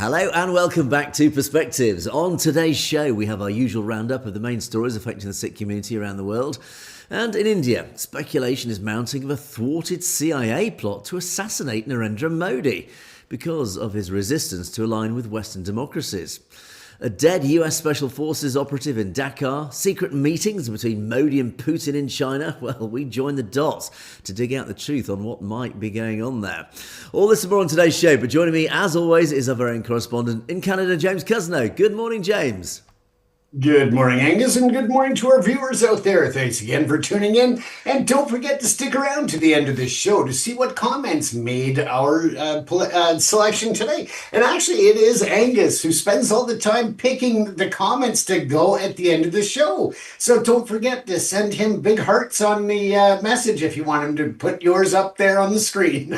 Hello and welcome back to Perspectives. On today's show, we have our usual roundup of the main stories affecting the Sikh community around the world. And in India, speculation is mounting of a thwarted CIA plot to assassinate Narendra Modi because of his resistance to align with Western democracies. A dead US Special Forces operative in Dakar, secret meetings between Modi and Putin in China. Well, we join the dots to dig out the truth on what might be going on there. All this and more on today's show, but joining me, as always, is our very own correspondent in Canada, James Cousineau. Good morning, James. Good morning, Angus, and good morning to our viewers out there. Thanks again for tuning in. And don't forget to stick around to the end of this show to see what comments made our selection today. And actually, it is Angus who spends all the time picking the comments to go at the end of the show. So don't forget to send him big hearts on the message if you want him to put yours up there on the screen.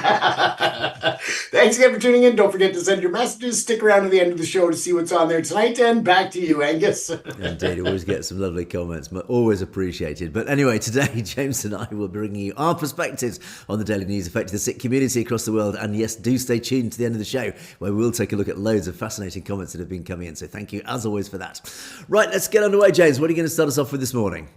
Thanks again for tuning in. Don't forget to send your messages. Stick around to the end of the show to see what's on there tonight. And back to you, Angus. Indeed, always get some lovely comments, but always appreciated. But anyway, today, James and I will be bringing you our perspectives on the daily news affecting the Sikh community across the world. And yes, do stay tuned to the end of the show, where we'll take a look at loads of fascinating comments that have been coming in. So thank you, as always, for that. Right, let's get underway, James. What are you going to start us off with this morning?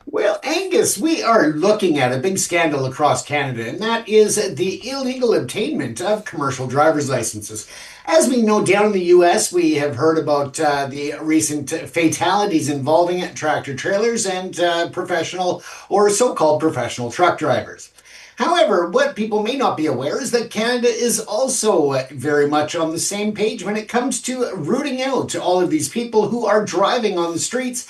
Well, Angus, we are looking at a big scandal across Canada, and that is the illegal obtainment of commercial driver's licenses. As we know, down in the U.S., we have heard about the recent fatalities involving tractor trailers and professional or so-called professional truck drivers. However, what people may not be aware is that Canada is also very much on the same page when it comes to rooting out all of these people who are driving on the streets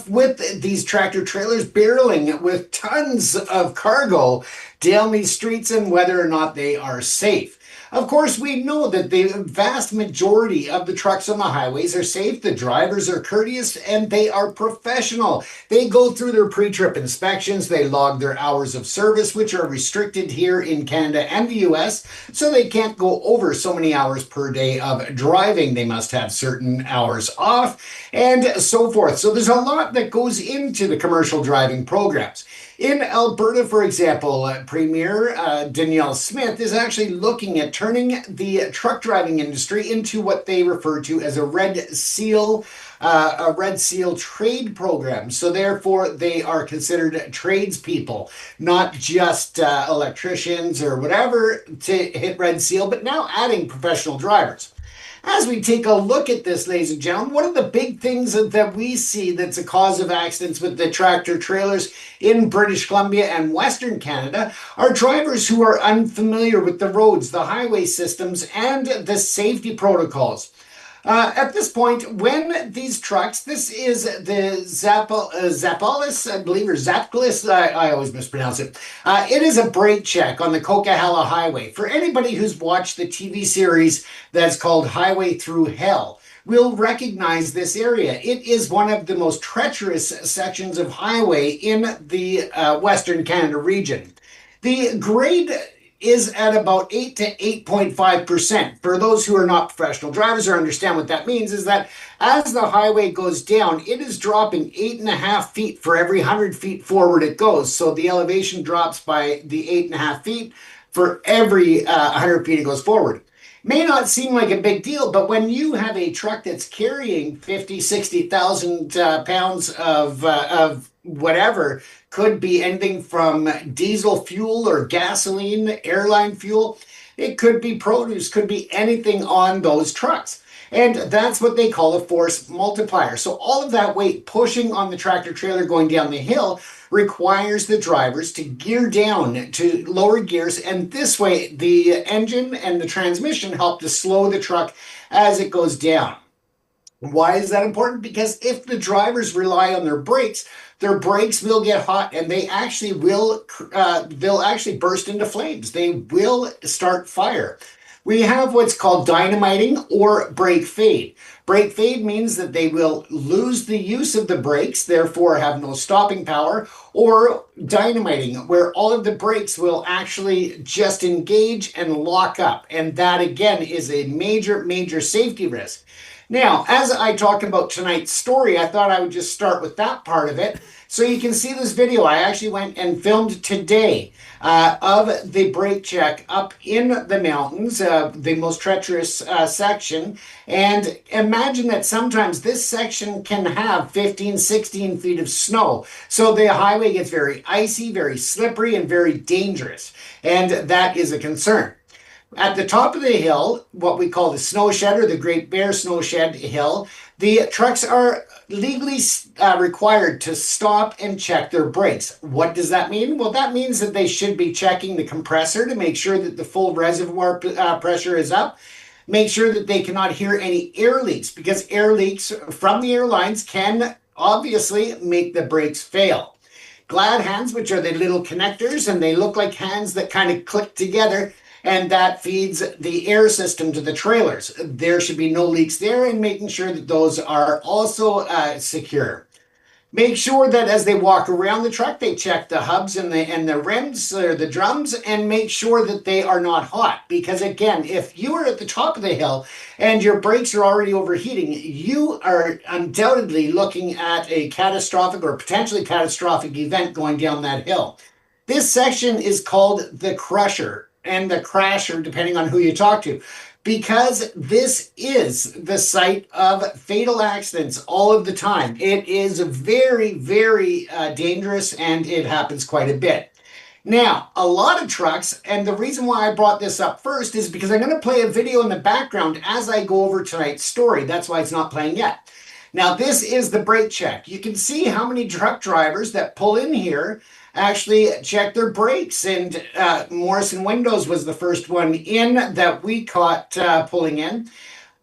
with these tractor trailers barreling with tons of cargo down these streets and whether or not they are safe. Of course, we know that the vast majority of the trucks on the highways are safe, the drivers are courteous, and they are professional. They go through their pre-trip inspections, they log their hours of service, which are restricted here in Canada and the US, so they can't go over so many hours per day of driving. They must have certain hours off, and so forth. So there's a lot that goes into the commercial driving programs. In Alberta, for example, Premier Danielle Smith is actually looking at turning the truck driving industry into what they refer to as a red seal trade program. So therefore, they are considered tradespeople, not just electricians or whatever to hit red seal, but now adding professional drivers. As we take a look at this, ladies and gentlemen, one of the big things that we see that's a cause of accidents with the tractor trailers in British Columbia and Western Canada are drivers who are unfamiliar with the roads, the highway systems, and the safety protocols. At this point, when these trucks, this is the Zapalis, I believe, or Zaplis, I always mispronounce it. It is a brake check on the Coquihalla Highway. For anybody who's watched the TV series that's called Highway Through Hell, will recognize this area. It is one of the most treacherous sections of highway in the Western Canada region. The grade is at about 8 to 8.5%. For those who are not professional drivers or understand what that means, is that as the highway goes down, it is dropping 8.5 feet for every 100 feet forward it goes. So the elevation drops by the 8.5 feet for every 100 feet it goes forward. May not seem like a big deal, but when you have a truck that's carrying 50, 60,000 pounds of whatever, could be anything from diesel fuel or gasoline, airline fuel. It could be produce, could be anything on those trucks. And that's what they call a force multiplier. So all of that weight pushing on the tractor trailer going down the hill requires the drivers to gear down to lower gears. And this way, the engine and the transmission help to slow the truck as it goes down. Why is that important? Because if the drivers rely on their brakes will get hot and they actually will, they'll actually burst into flames. They will start fire. We have what's called dynamiting or brake fade. Brake fade means that they will lose the use of the brakes, therefore have no stopping power, or dynamiting, where all of the brakes will actually just engage and lock up. And that again is a major, major safety risk. Now, as I talk about tonight's story, I thought I would just start with that part of it. So you can see this video. I actually went and filmed today of the brake check up in the mountains, the most treacherous section. And imagine that sometimes this section can have 15, 16 feet of snow. So the highway gets very icy, very slippery, and very dangerous. And that is a concern. At the top of the hill, what we call the snow shed or the Great Bear Snow Shed Hill, the trucks are legally required to stop and check their brakes. What does that mean? Well, that means that they should be checking the compressor to make sure that the full reservoir pressure is up. Make sure that they cannot hear any air leaks, because air leaks from the airlines can obviously make the brakes fail. Glad hands, which are the little connectors, and they look like hands that kind of click together, and that feeds the air system to the trailers. There should be no leaks there, and making sure that those are also secure. Make sure that as they walk around the truck, they check the hubs and the rims or the drums, and make sure that they are not hot. Because again, if you are at the top of the hill and your brakes are already overheating, you are undoubtedly looking at a catastrophic or potentially catastrophic event going down that hill. This section is called the crusher and the crasher, depending on who you talk to, because this is the site of fatal accidents all of the time. It is very, very dangerous, and it happens quite a bit. Now, a lot of trucks, and the reason why I brought this up first is because I'm going to play a video in the background as I go over tonight's story. That's why it's not playing yet. Now, this is the brake check. You can see how many truck drivers that pull in here actually check their brakes, and Morrison Windows was the first one in that we caught pulling in.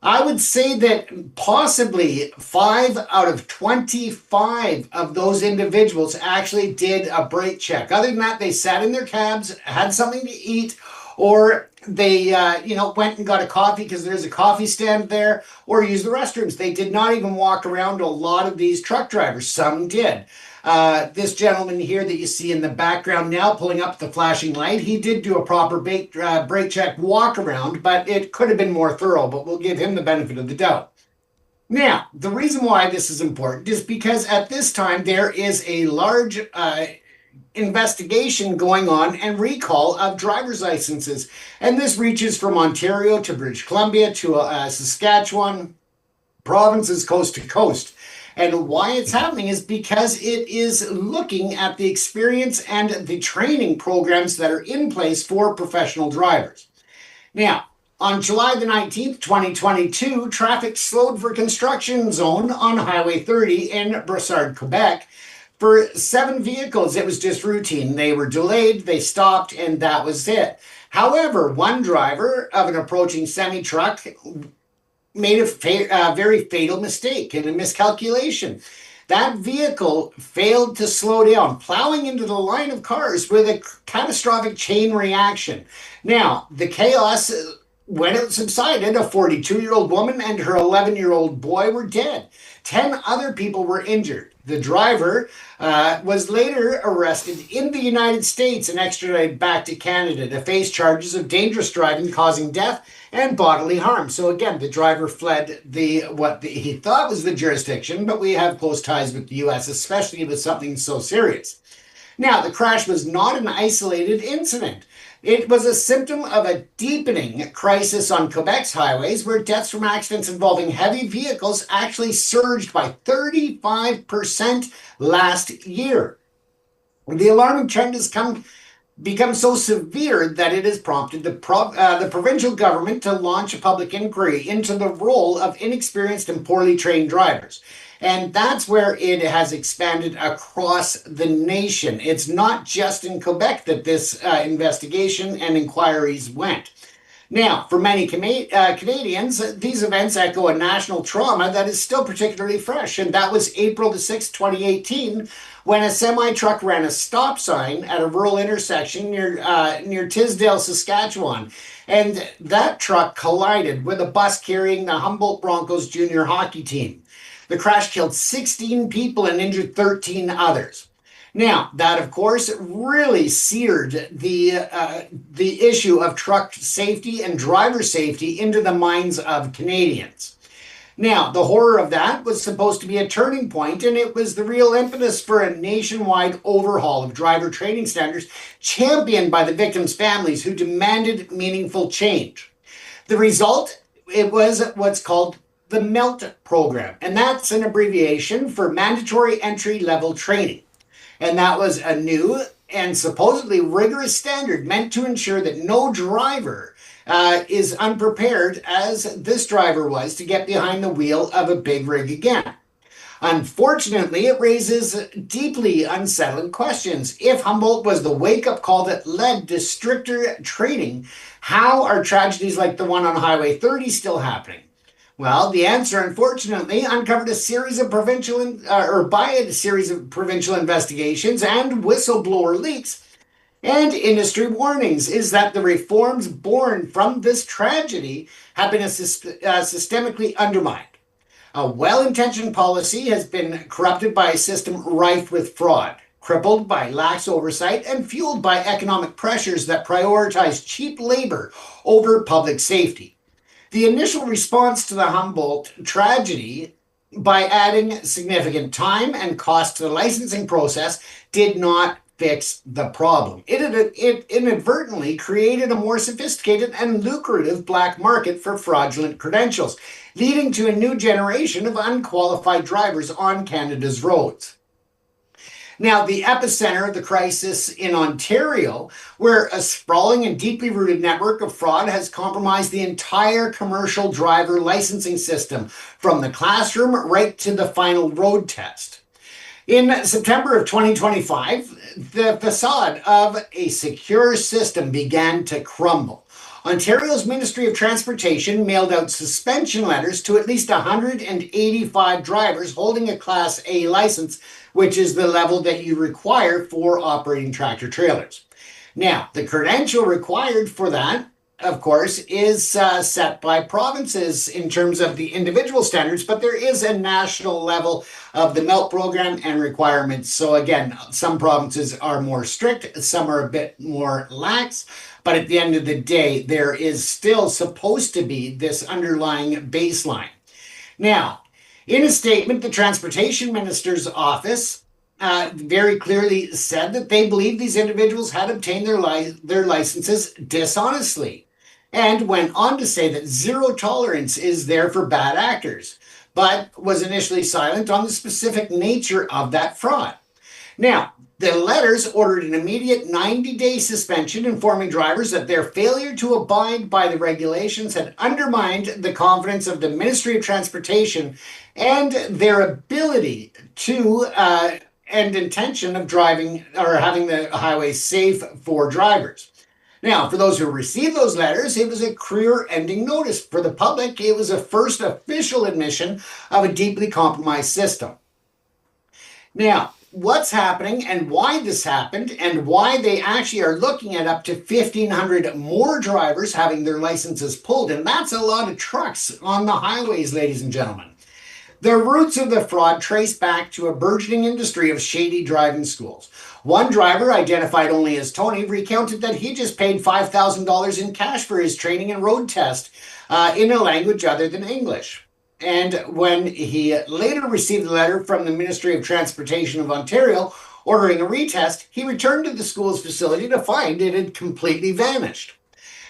I would say that possibly 5 out of 25 of those individuals actually did a brake check. Other than that, they sat in their cabs, had something to eat, or they went and got a coffee because there's a coffee stand there, or used the restrooms. They did not even walk around. A lot of these truck drivers, some did. This gentleman here that you see in the background now pulling up the flashing light, he did do a proper brake check walk around, but it could have been more thorough, but we'll give him the benefit of the doubt. Now, the reason why this is important is because at this time there is a large investigation going on and recall of driver's licenses. And this reaches from Ontario to British Columbia to Saskatchewan, provinces coast to coast. And why it's happening is because it is looking at the experience and the training programs that are in place for professional drivers. Now, on July the 19th, 2022, traffic slowed for construction zone on Highway 30 in Brossard, Quebec. For 7 vehicles, it was just routine. They were delayed, they stopped, and that was it. However, one driver of an approaching semi-truck made a very fatal mistake and a miscalculation. That vehicle failed to slow down, plowing into the line of cars with a catastrophic chain reaction. Now, the chaos, when it subsided, a 42-year-old woman and her 11-year-old boy were dead. 10 other people were injured. The driver was later arrested in the United States and extradited back to Canada to face charges of dangerous driving causing death and bodily harm. So again, the driver fled what he thought was the jurisdiction, but we have close ties with the U.S., especially with something so serious. Now, the crash was not an isolated incident. It was a symptom of a deepening crisis on Quebec's highways, where deaths from accidents involving heavy vehicles actually surged by 35% last year. The alarming trend has become so severe that it has prompted the provincial government to launch a public inquiry into the role of inexperienced and poorly trained drivers. And that's where it has expanded across the nation. It's not just in Quebec that this investigation and inquiries went. Now, for many Canadians, these events echo a national trauma that is still particularly fresh. And that was April the 6th, 2018, when a semi-truck ran a stop sign at a rural intersection near Tisdale, Saskatchewan. And that truck collided with a bus carrying the Humboldt Broncos junior hockey team. The crash killed 16 people and injured 13 others. Now, that, of course, really seared the issue of truck safety and driver safety into the minds of Canadians. Now, the horror of that was supposed to be a turning point, and it was the real impetus for a nationwide overhaul of driver training standards championed by the victims' families who demanded meaningful change. The result, it was what's called the MELT program, and that's an abbreviation for mandatory entry level training. And that was a new and supposedly rigorous standard meant to ensure that no driver is unprepared, as this driver was, to get behind the wheel of a big rig again. Unfortunately, it raises deeply unsettling questions. If Humboldt was the wake-up call that led to stricter training, how are tragedies like the one on Highway 30 still happening? Well, the answer, unfortunately, uncovered by a series of provincial investigations and whistleblower leaks and industry warnings, is that the reforms born from this tragedy have been systemically undermined. A well-intentioned policy has been corrupted by a system rife with fraud, crippled by lax oversight, and fueled by economic pressures that prioritize cheap labor over public safety. The initial response to the Humboldt tragedy, by adding significant time and cost to the licensing process, did not fix the problem. It inadvertently created a more sophisticated and lucrative black market for fraudulent credentials, leading to a new generation of unqualified drivers on Canada's roads. Now, the epicenter of the crisis in Ontario, where a sprawling and deeply rooted network of fraud has compromised the entire commercial driver licensing system, from the classroom right to the final road test. In September of 2025, the facade of a secure system began to crumble. Ontario's Ministry of Transportation mailed out suspension letters to at least 185 drivers holding a Class A license, which is the level that you require for operating tractor trailers. Now, the credential required for that, of course, is set by provinces in terms of the individual standards, but there is a national level of the MELT program and requirements. So again, some provinces are more strict, some are a bit more lax, but at the end of the day, there is still supposed to be this underlying baseline. Now, in a statement, the Transportation Minister's office very clearly said that they believe these individuals had obtained their licenses dishonestly, and went on to say that zero tolerance is there for bad actors, but was initially silent on the specific nature of that fraud. Now, the letters ordered an immediate 90-day suspension, informing drivers that their failure to abide by the regulations had undermined the confidence of the Ministry of Transportation and their ability to and intention of driving or having the highway safe for drivers. Now, for those who received those letters, it was a career-ending notice. For the public, it was a first official admission of a deeply compromised system. Now, what's happening and why this happened and why they actually are looking at up to 1,500 more drivers having their licenses pulled, and that's a lot of trucks on the highways, ladies and gentlemen. The roots of the fraud trace back to a burgeoning industry of shady driving schools. One driver, identified only as Tony, recounted that he just paid $5,000 in cash for his training and road test in a language other than English. And when he later received a letter from the Ministry of Transportation of Ontario ordering a retest, he returned to the school's facility to find it had completely vanished.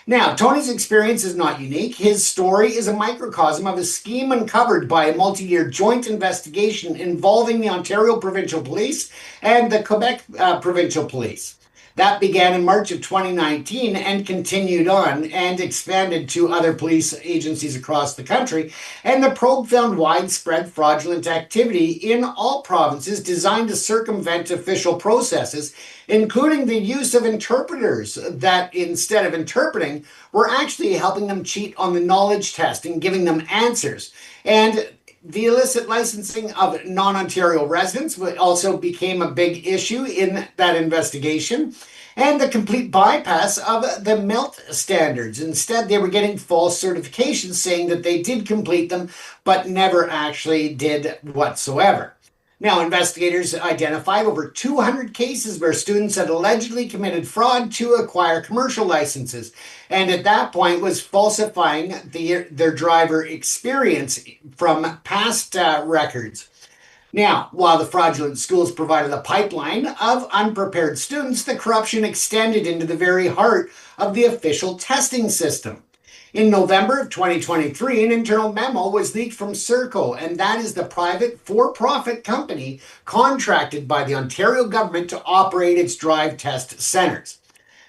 Now, Tony's experience is not unique. His story is a microcosm of a scheme uncovered by a multi-year joint investigation involving the Ontario Provincial Police and the Quebec Provincial Police. That began in March of 2019 and continued on and expanded to other police agencies across the country. And the probe found widespread fraudulent activity in all provinces designed to circumvent official processes, including the use of interpreters that, instead of interpreting, were actually helping them cheat on the knowledge test and giving them answers. And the illicit licensing of non-Ontario residents also became a big issue in that investigation, and the complete bypass of the MELT standards. Instead, they were getting false certifications saying that they did complete them, but never actually did whatsoever. Now, investigators identified over 200 cases where students had allegedly committed fraud to acquire commercial licenses, and at that point was falsifying their driver experience from past records. Now, while the fraudulent schools provided a pipeline of unprepared students, the corruption extended into the very heart of the official testing system. In November of 2023, an internal memo was leaked from Serco, and that is the private for-profit company contracted by the Ontario government to operate its drive test centers.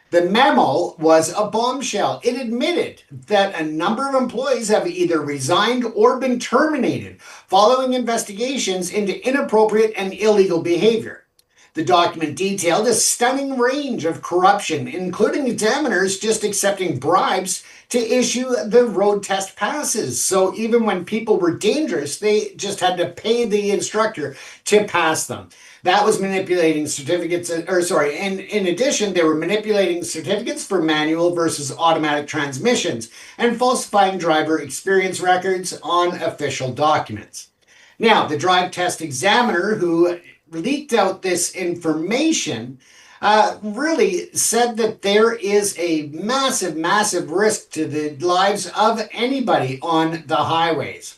The memo was a bombshell. It admitted that a number of employees have either resigned or been terminated following investigations into inappropriate and illegal behavior. The document detailed a stunning range of corruption, including examiners just accepting bribes to issue the road test passes. So even when people were dangerous, they just had to pay the instructor to pass them. That was manipulating certificates, in addition, they were manipulating certificates for manual versus automatic transmissions and falsifying driver experience records on official documents. Now, the drive test examiner who leaked out this information really said that there is a massive, massive risk to the lives of anybody on the highways.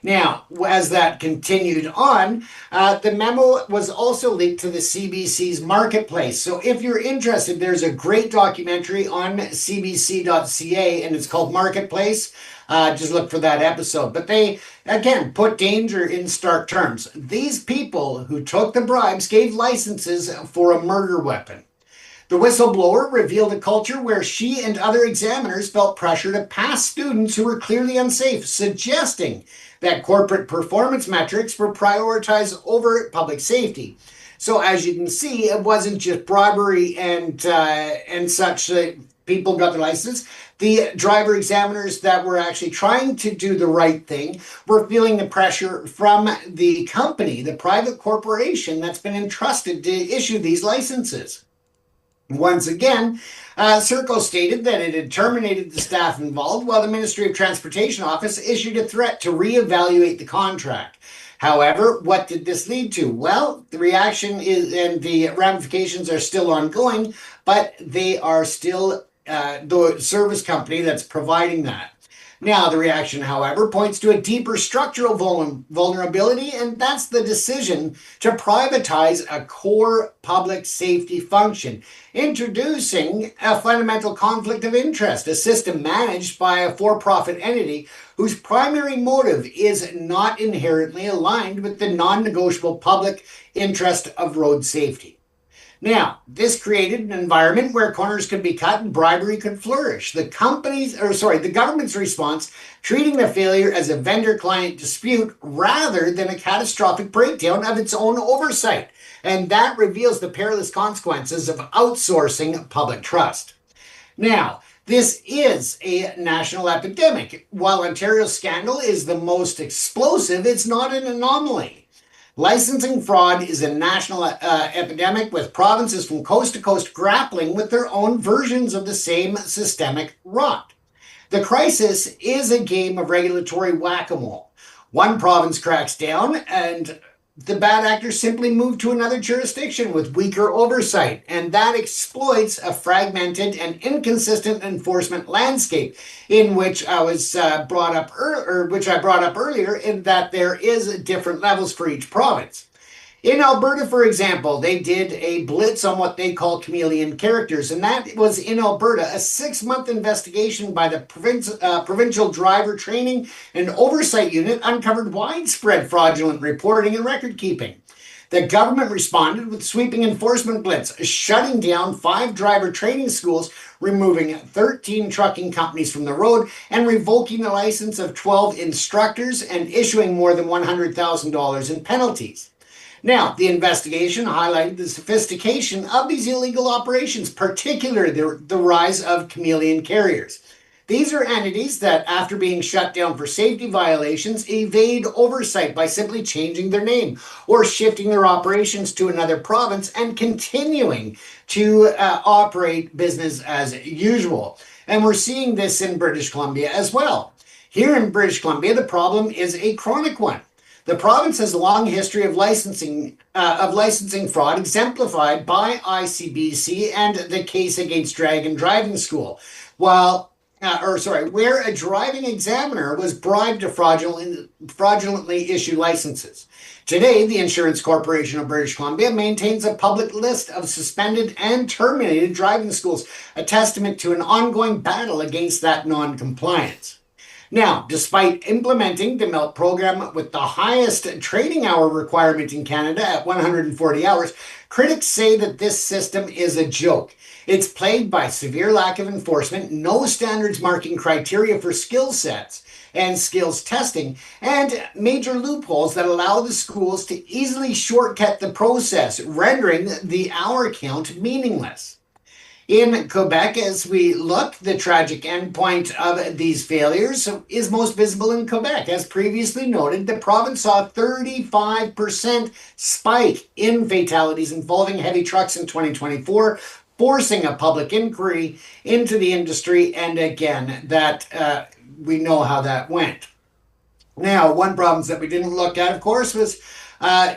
Now, as that continued on, the memo was also linked to the CBC's Marketplace. So if you're interested, there's a great documentary on cbc.ca, and it's called Marketplace. Just look for that episode. But they, again, put danger in stark terms. These people who took the bribes gave licenses for a murder weapon. The whistleblower revealed a culture where she and other examiners felt pressure to pass students who were clearly unsafe, suggesting that corporate performance metrics were prioritized over public safety. So as you can see, it wasn't just bribery and such that people got their license. The driver examiners that were actually trying to do the right thing were feeling the pressure from the company, the private corporation that's been entrusted to issue these licenses. Once again, Serco stated that it had terminated the staff involved, while the Ministry of Transportation Office issued a threat to reevaluate the contract. However, what did this lead to? Well, the reaction is, and the ramifications are still ongoing, but they are still the service company that's providing that. Now, the reaction, however, points to a deeper structural vulnerability, and that's the decision to privatize a core public safety function, introducing a fundamental conflict of interest, a system managed by a for-profit entity whose primary motive is not inherently aligned with the non-negotiable public interest of road safety. Now, this created an environment where corners could be cut and bribery could flourish. The government's response, treating the failure as a vendor-client dispute rather than a catastrophic breakdown of its own oversight. And that reveals the perilous consequences of outsourcing public trust. Now, this is a national epidemic. While Ontario's scandal is the most explosive, it's not an anomaly. Licensing fraud is a national epidemic, with provinces from coast to coast grappling with their own versions of the same systemic rot. The crisis is a game of regulatory whack-a-mole. One province cracks down and the bad actors simply move to another jurisdiction with weaker oversight, and that exploits a fragmented and inconsistent enforcement landscape, in which I brought up earlier, in that there is different levels for each province. In Alberta, for example, they did a blitz on what they call chameleon characters, and that was in Alberta, a 6-month investigation by the Provincial Driver Training and Oversight Unit uncovered widespread fraudulent reporting and record keeping. The government responded with sweeping enforcement blitz, shutting down 5 driver training schools, removing 13 trucking companies from the road, and revoking the license of 12 instructors and issuing more than $100,000 in penalties. Now, the investigation highlighted the sophistication of these illegal operations, particularly the rise of chameleon carriers. These are entities that, after being shut down for safety violations, evade oversight by simply changing their name or shifting their operations to another province and continuing to operate business as usual. And we're seeing this in British Columbia as well. Here in British Columbia, the problem is a chronic one. The province has a long history of licensing fraud, exemplified by ICBC and the case against Dragon Driving School. Where a driving examiner was bribed to fraudulently issue licenses. Today, the Insurance Corporation of British Columbia maintains a public list of suspended and terminated driving schools, a testament to an ongoing battle against that non-compliance. Now, despite implementing the MELT program with the highest training hour requirement in Canada at 140 hours, critics say that this system is a joke. It's plagued by severe lack of enforcement, no standards marking criteria for skill sets and skills testing, and major loopholes that allow the schools to easily shortcut the process, rendering the hour count meaningless. In Quebec, as we look, the tragic endpoint of these failures is most visible in Quebec. As previously noted, the province saw a 35% spike in fatalities involving heavy trucks in 2024, forcing a public inquiry into the industry, and again, that we know how that went. Now, one province that we didn't look at, of course, was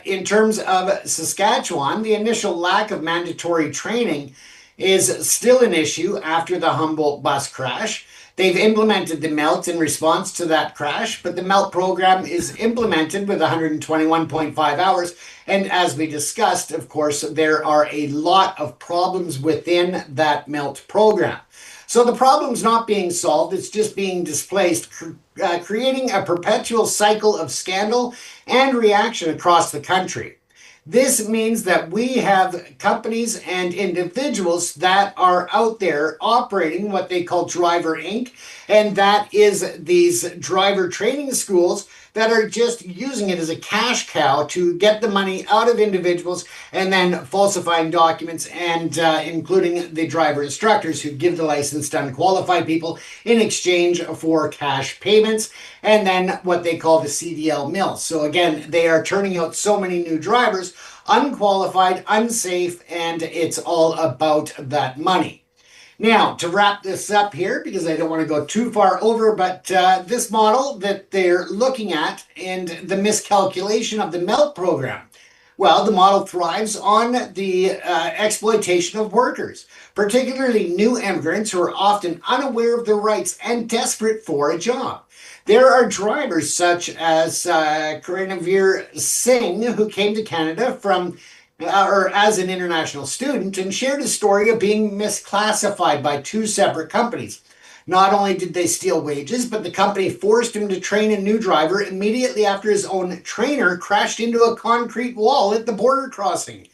in terms of Saskatchewan. The initial lack of mandatory training is still an issue after the Humboldt bus crash. They've implemented the MELT in response to that crash, but the MELT program is implemented with 121.5 hours. And as we discussed, of course, there are a lot of problems within that MELT program. So the problem's not being solved, it's just being displaced, creating a perpetual cycle of scandal and reaction across the country. This means that we have companies and individuals that are out there operating what they call Driver Inc. And that is these driver training schools that are just using it as a cash cow to get the money out of individuals and then falsifying documents and including the driver instructors who give the license to unqualified people in exchange for cash payments, and then what they call the CDL mill. So again, they are turning out so many new drivers, unqualified, unsafe, and it's all about that money. Now, to wrap this up here, because I don't want to go too far over, but this model that they're looking at and the miscalculation of the MELT program, well, the model thrives on the exploitation of workers, particularly new immigrants who are often unaware of their rights and desperate for a job. There are drivers such as Cousineau Singh, who came to Canada as an international student and shared a story of being misclassified by two separate companies. Not only did they steal wages, but the company forced him to train a new driver immediately after his own trainer crashed into a concrete wall at the border crossing.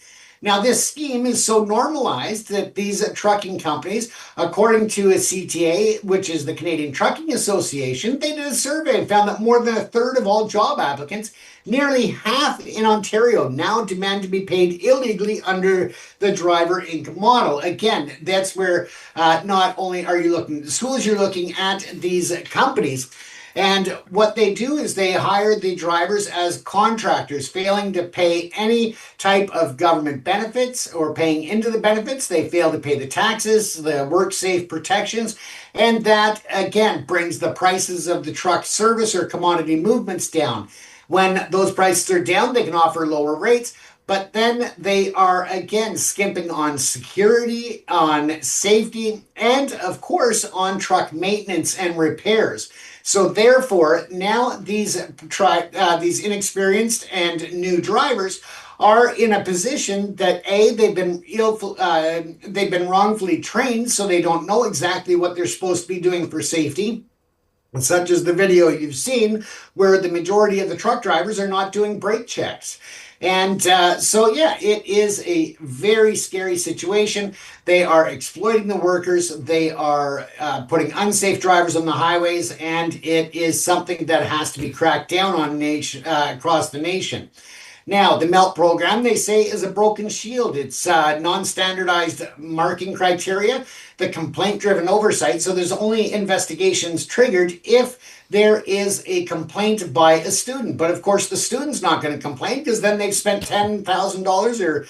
Now, this scheme is so normalized that these trucking companies, according to a CTA, which is the Canadian Trucking Association, they did a survey and found that more than a third of all job applicants, nearly half in Ontario, now demand to be paid illegally under the Driver Inc. model. Again, that's where not only are you looking at the schools, you're looking at these companies. And what they do is they hire the drivers as contractors, failing to pay any type of government benefits or paying into the benefits. They fail to pay the taxes, the work-safe protections, and that, again, brings the prices of the truck service or commodity movements down. When those prices are down, they can offer lower rates, but then they are, again, skimping on security, on safety, and, of course, on truck maintenance and repairs. So therefore, now these inexperienced and new drivers are in a position that they've been wrongfully trained, so they don't know exactly what they're supposed to be doing for safety. Such as the video you've seen, where the majority of the truck drivers are not doing brake checks. And it is a very scary situation. They are exploiting the workers. They are putting unsafe drivers on the highways, and it is something that has to be cracked down on across the nation. Now, the MELT program, they say, is a broken shield. It's non-standardized marking criteria the complaint-driven oversight. So there's only investigations triggered if there is a complaint by a student. But of course, the student's not going to complain because then they've spent $10,000 or,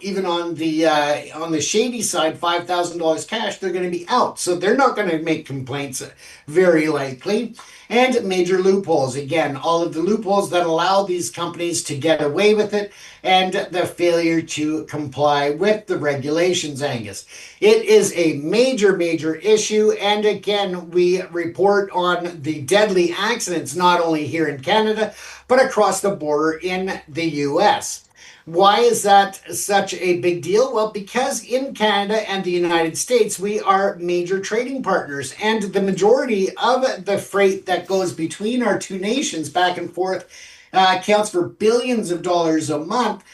even on the shady side, $5,000 cash, they're going to be out. So they're not going to make complaints very likely. And major loopholes. Again, all of the loopholes that allow these companies to get away with it and the failure to comply with the regulations, Angus. It is a major, major issue. And again, we report on the deadly accidents, not only here in Canada, but across the border in the US. Why is that such a big deal? Well, because in Canada and the United States, we are major trading partners, and the majority of the freight that goes between our two nations back and forth accounts for billions of dollars a month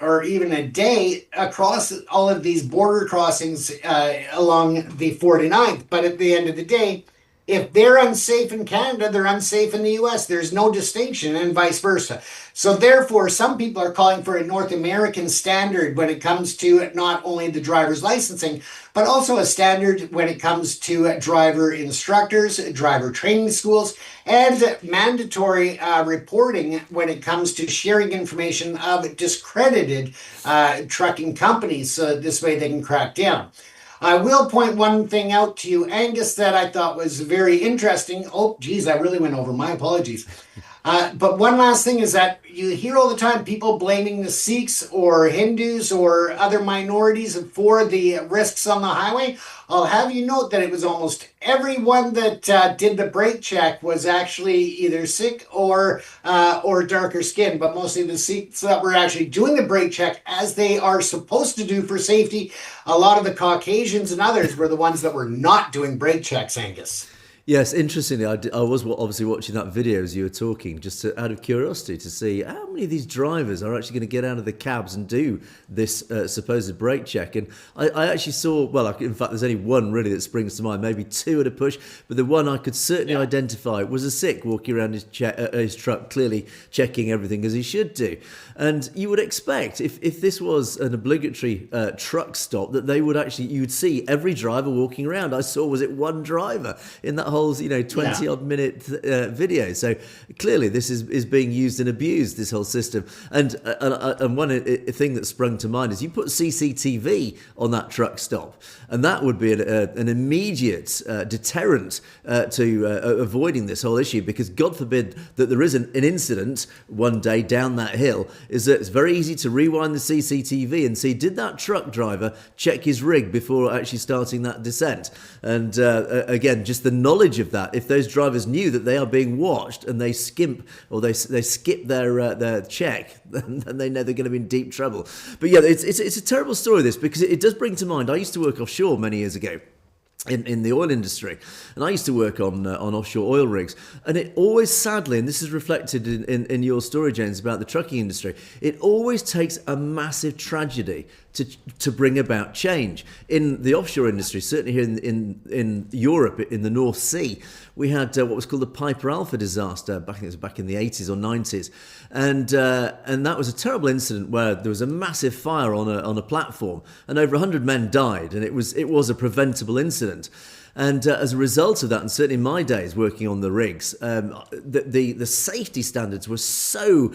or even a day across all of these border crossings along the 49th. But at the end of the day, if they're unsafe in Canada, they're unsafe in the US. There's no distinction, and vice versa. So therefore, some people are calling for a North American standard when it comes to not only the driver's licensing, but also a standard when it comes to driver instructors, driver training schools, and mandatory reporting when it comes to sharing information of discredited trucking companies. So this way they can crack down. I will point one thing out to you, Angus, that I thought was very interesting. Oh, geez, I really went over. My apologies. But one last thing is that you hear all the time people blaming the Sikhs or Hindus or other minorities for the risks on the highway. I'll have you note that it was almost everyone that did the brake check was actually either Sikh or darker skin, but mostly the Sikhs that were actually doing the brake check as they are supposed to do for safety. A lot of the Caucasians and others were the ones that were not doing brake checks, Angus. Yes, interestingly, I was obviously watching that video as you were talking, just out of curiosity to see how many of these drivers are actually going to get out of the cabs and do this supposed brake check. And I actually saw, well, in fact, there's only one really that springs to mind, maybe two at a push, but the one I could certainly identify was a Sikh walking around his truck, clearly checking everything as he should do. And you would expect, if this was an obligatory truck stop, that they would actually, you would see every driver walking around. I saw, was it one driver in that whole 20 odd minute video? So clearly this is being used and abused, this whole system. And one thing that sprung to mind is you put CCTV on that truck stop, and that would be an immediate deterrent to avoiding this whole issue, because God forbid that there is an incident one day down that hill, is that it's very easy to rewind the CCTV and see, did that truck driver check his rig before actually starting that descent? And again, just the knowledge of that, if those drivers knew that they are being watched and they skimp or they skip their check, then they know they're going to be in deep trouble. But yeah, it's a terrible story, this, because it does bring to mind, I used to work offshore many years ago in the oil industry, and I used to work on offshore oil rigs, and it always, sadly, and this is reflected in your story, James, about the trucking industry, it always takes a massive tragedy to bring about change. In the offshore industry, certainly here in Europe, in the North Sea, we had what was called the Piper Alpha disaster back in the 80s or 90s, and that was a terrible incident where there was a massive fire on a platform, and over 100 men died, and it was a preventable incident. And as a result of that, and certainly in my days working on the rigs, the safety standards were so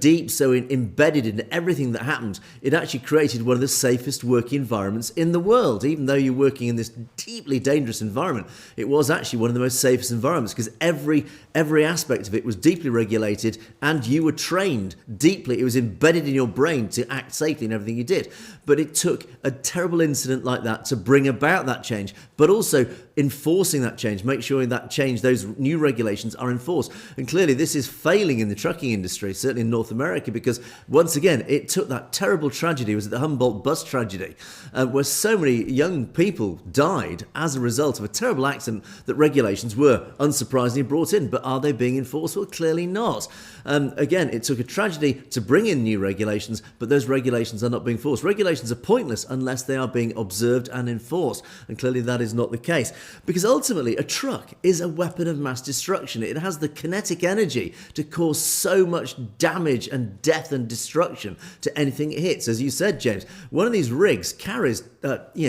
deep, so embedded in everything that happened. It actually created one of the safest working environments in the world. Even though you're working in this deeply dangerous environment, it was actually one of the most safest environments, because every aspect of it was deeply regulated, and you were trained deeply. It was embedded in your brain to act safely in everything you did. But it took a terrible incident like that to bring about that change, but also enforcing that change, make sure that change, those new regulations are enforced. And clearly this is failing in the trucking industry, certainly in North America, because once again, it took that terrible tragedy, it was the Humboldt bus tragedy, where so many young people died as a result of a terrible accident that regulations were unsurprisingly brought in. But are they being enforced? Well, clearly not. Again, it took a tragedy to bring in new regulations, but those regulations are not being enforced. Regulations are pointless unless they are being observed and enforced, and clearly that is not the case. Because ultimately, a truck is a weapon of mass destruction. It has the kinetic energy to cause so much damage and death and destruction to anything it hits. As you said, James, one of these rigs carries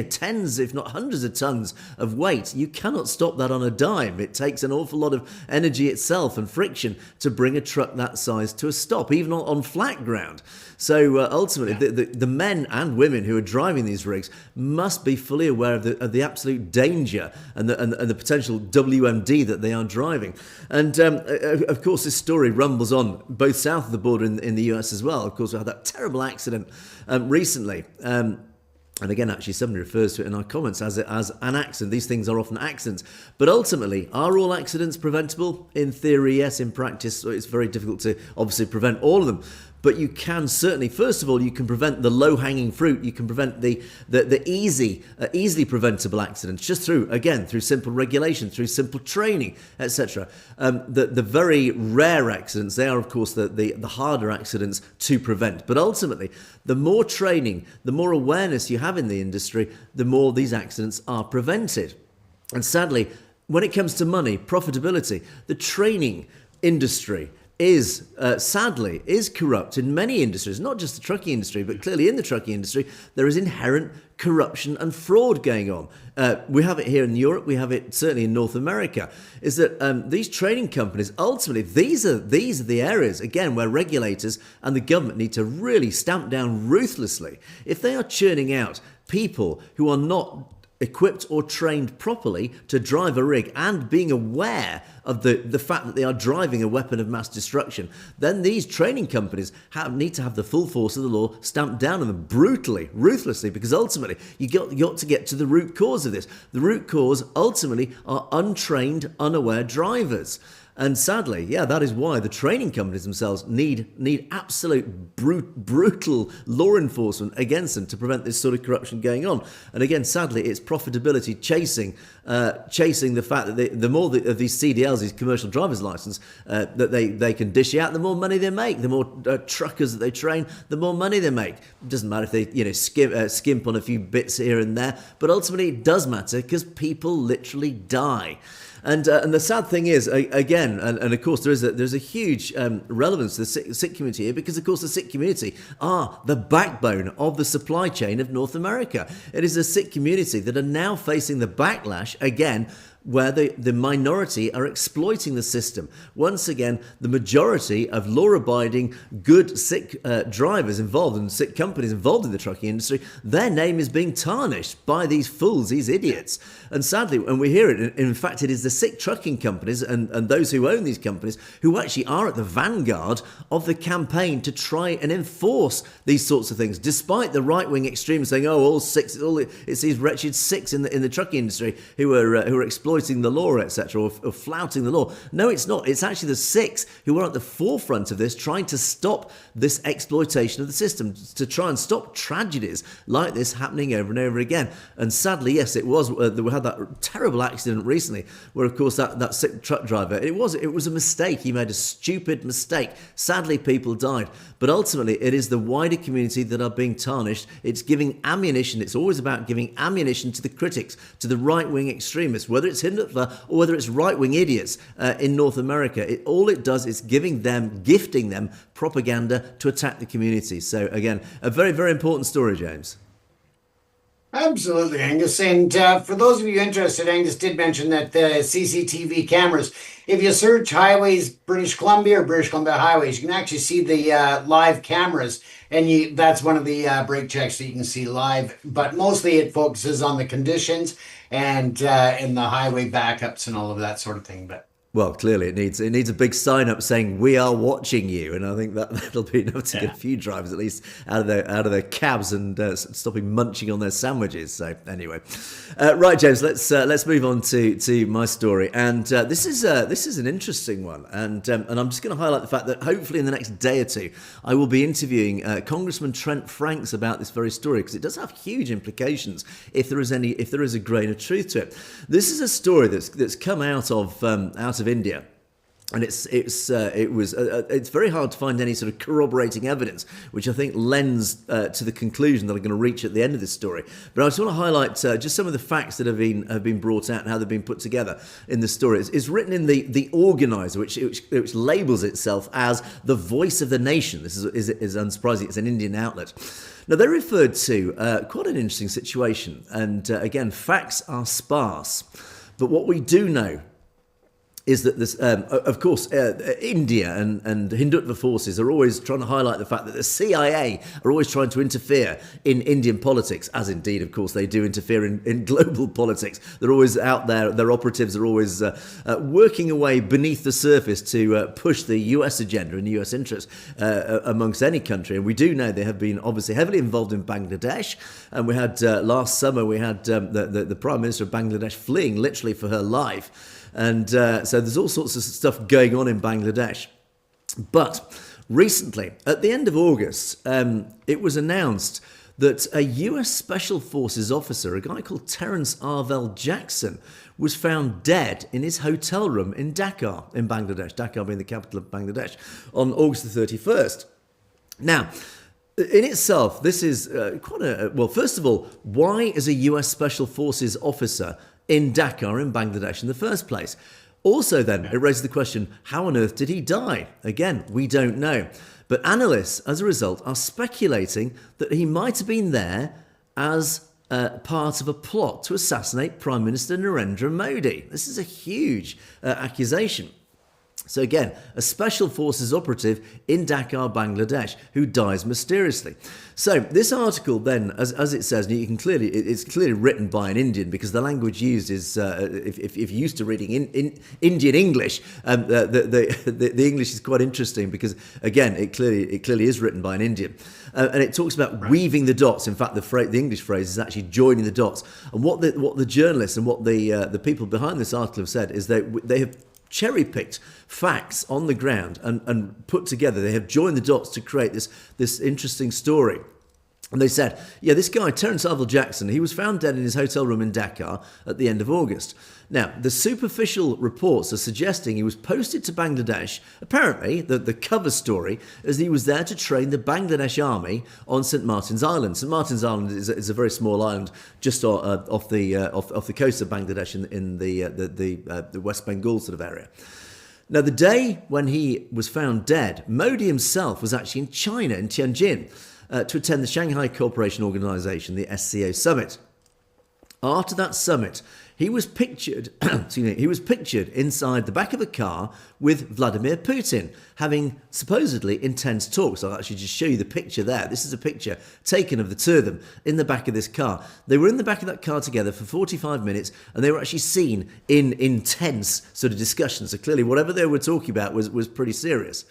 tens, if not hundreds of tons of weight. You cannot stop that on a dime. It takes an awful lot of energy itself and friction to bring a truck that size to a stop, even on flat ground. So ultimately, the men and women who are driving these rigs must be fully aware of the absolute danger and the potential WMD that they are driving. And of course, this story rumbles on both south of the border in the US as well. Of course, we had that terrible accident recently. And again, actually, somebody refers to it in our comments as an accident. These things are often accidents. But ultimately, are all accidents preventable? In theory, yes. In practice, it's very difficult to obviously prevent all of them. But you can certainly, first of all, you can prevent the low-hanging fruit. You can prevent the easily preventable accidents just through simple regulation, through simple training, etc. The very rare accidents, they are, of course, the harder accidents to prevent. But ultimately, the more training, the more awareness you have in the industry, the more these accidents are prevented. And sadly, when it comes to money, profitability, the training industry is sadly corrupt in many industries, not just the trucking industry, but clearly in the trucking industry, there is inherent corruption and fraud going on. We have it here in Europe, we have it certainly in North America, is that these training companies, ultimately, these are the areas, again, where regulators and the government need to really stamp down ruthlessly. If they are churning out people who are not equipped or trained properly to drive a rig and being aware of the fact that they are driving a weapon of mass destruction, then these training companies need to have the full force of the law stamped down on them brutally, ruthlessly, because ultimately you got to get to the root cause of this. The root cause ultimately are untrained, unaware drivers. And sadly, that is why the training companies themselves need absolute brutal law enforcement against them to prevent this sort of corruption going on. And again, sadly, it's profitability chasing the fact that the more of these CDLs, these commercial driver's license, that they can dish out, the more money they make. The more truckers that they train, the more money they make. It doesn't matter if they skimp on a few bits here and there, but ultimately it does matter because people literally die. And the sad thing is, again, and of course there's a huge relevance to the Sikh community here, because of course the Sikh community are the backbone of the supply chain of North America. It is the Sikh community that are now facing the backlash again, where the minority are exploiting the system. Once again, the majority of law-abiding, good Sikh drivers involved and Sikh companies involved in the trucking industry, their name is being tarnished by these fools, these idiots. And sadly, when we hear it, in fact, it is the Sikh trucking companies and those who own these companies who actually are at the vanguard of the campaign to try and enforce these sorts of things, despite the right-wing extremists saying, all Sikhs, it's these wretched Sikhs in the trucking industry who are exploiting the law, etc., or flouting the law. No, it's not. It's actually the Sikhs who are at the forefront of this, trying to stop this exploitation of the system, to try and stop tragedies like this happening over and over again. And sadly, yes, it was. We had that terrible accident recently, where, of course, that Sikh truck driver, it was a mistake. He made a stupid mistake. Sadly, people died. But ultimately, it is the wider community that are being tarnished. It's giving ammunition. It's always about giving ammunition to the critics, to the right-wing extremists, whether it's Hitler or whether it's right-wing idiots in North America. All it does is gifting them propaganda to attack the community. So again, a very, very important story, James. Absolutely, Angus. And for those of you interested, Angus did mention that the CCTV cameras, if you search highways, British Columbia highways, you can actually see the live cameras. And that's one of the brake checks that you can see live. But mostly it focuses on the conditions and in the highway backups and all of that sort of thing. But well, clearly it needs a big sign up saying "We are watching you," and I think that'll be enough to get a few drivers at least out of their cabs and stopping munching on their sandwiches. So anyway, right, James, let's move on to my story, and this is an interesting one, and I'm just going to highlight the fact that hopefully in the next day or two I will be interviewing Congressman Trent Franks about this very story, because it does have huge implications if there is a grain of truth to it. This is a story that's come out of India. And it's very hard to find any sort of corroborating evidence, which I think lends to the conclusion that I'm going to reach at the end of this story. But I just want to highlight just some of the facts that have been brought out and how they've been put together in the story. It's written in the Organizer, which labels itself as the voice of the nation. This is unsurprising. It's an Indian outlet. Now, they referred to quite an interesting situation, and again, facts are sparse. But what we do know is that this, of course, India and Hindutva forces are always trying to highlight the fact that the CIA are always trying to interfere in Indian politics, as indeed, of course, they do interfere in global politics. They're always out there. Their operatives are always working away beneath the surface to push the US agenda and the US interest amongst any country. And we do know they have been obviously heavily involved in Bangladesh. And we had last summer, we had the Prime Minister of Bangladesh fleeing literally for her life. And so there's all sorts of stuff going on in Bangladesh. But recently, at the end of August, it was announced that a US Special Forces officer, a guy called Terence Arvell Jackson, was found dead in his hotel room in Dhaka, in Bangladesh, Dhaka being the capital of Bangladesh, on August the 31st. Now, in itself, this is quite a... Well, first of all, why is a US Special Forces officer in Dhaka, in Bangladesh, in the first place? Also, then, it raises the question, how on earth did he die? Again, we don't know. But analysts, as a result, are speculating that he might have been there as part of a plot to assassinate Prime Minister Narendra Modi. This is a huge accusation. So again, a Special Forces operative in Dhaka, Bangladesh, who dies mysteriously. So this article then, as it says, and you can it's clearly written by an Indian, because the language used is, if you're used to reading in Indian English, the English is quite interesting, because again, it clearly is written by an Indian, and it talks about weaving the dots. In fact, the English phrase is actually joining the dots. And what the journalists and what the people behind this article have said is that they have cherry-picked facts on the ground and put together. They have joined the dots to create this interesting story. And they said, yeah, this guy, Terence Arvell Jackson, he was found dead in his hotel room in Dhaka at the end of August. Now, the superficial reports are suggesting he was posted to Bangladesh. Apparently, the cover story is he was there to train the Bangladesh army on St. Martin's Island. St. Martin's Island is a very small island just off the coast of Bangladesh in the West Bengal sort of area. Now, the day when he was found dead, Modi himself was actually in China, in Tianjin, to attend the Shanghai Cooperation Organization, the SCO summit. After that summit, he was pictured inside the back of a car with Vladimir Putin, having supposedly intense talks. I'll actually just show you the picture there. This is a picture taken of the two of them in the back of this car. They were in the back of that car together for 45 minutes, and they were actually seen in intense sort of discussions. So clearly, whatever they were talking about was pretty serious.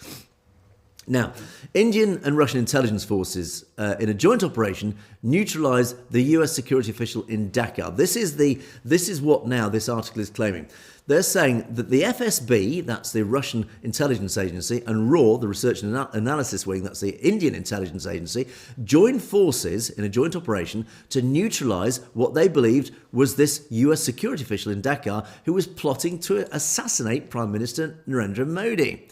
Now, Indian and Russian intelligence forces, in a joint operation, neutralised the US security official in Dhaka. This is what now this article is claiming. They're saying that the FSB, that's the Russian intelligence agency, and RAW, the research and analysis wing, that's the Indian intelligence agency, joined forces in a joint operation to neutralise what they believed was this US security official in Dhaka who was plotting to assassinate Prime Minister Narendra Modi.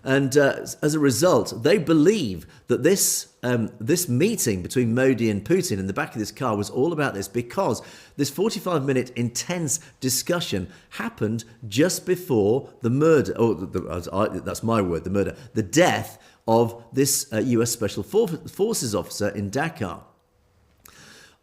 And as a result, they believe that this meeting between Modi and Putin in the back of this car was all about this, because this 45-minute intense discussion happened just before the murder, that's my word, the murder, the death of this US Special Forces officer in Dhaka.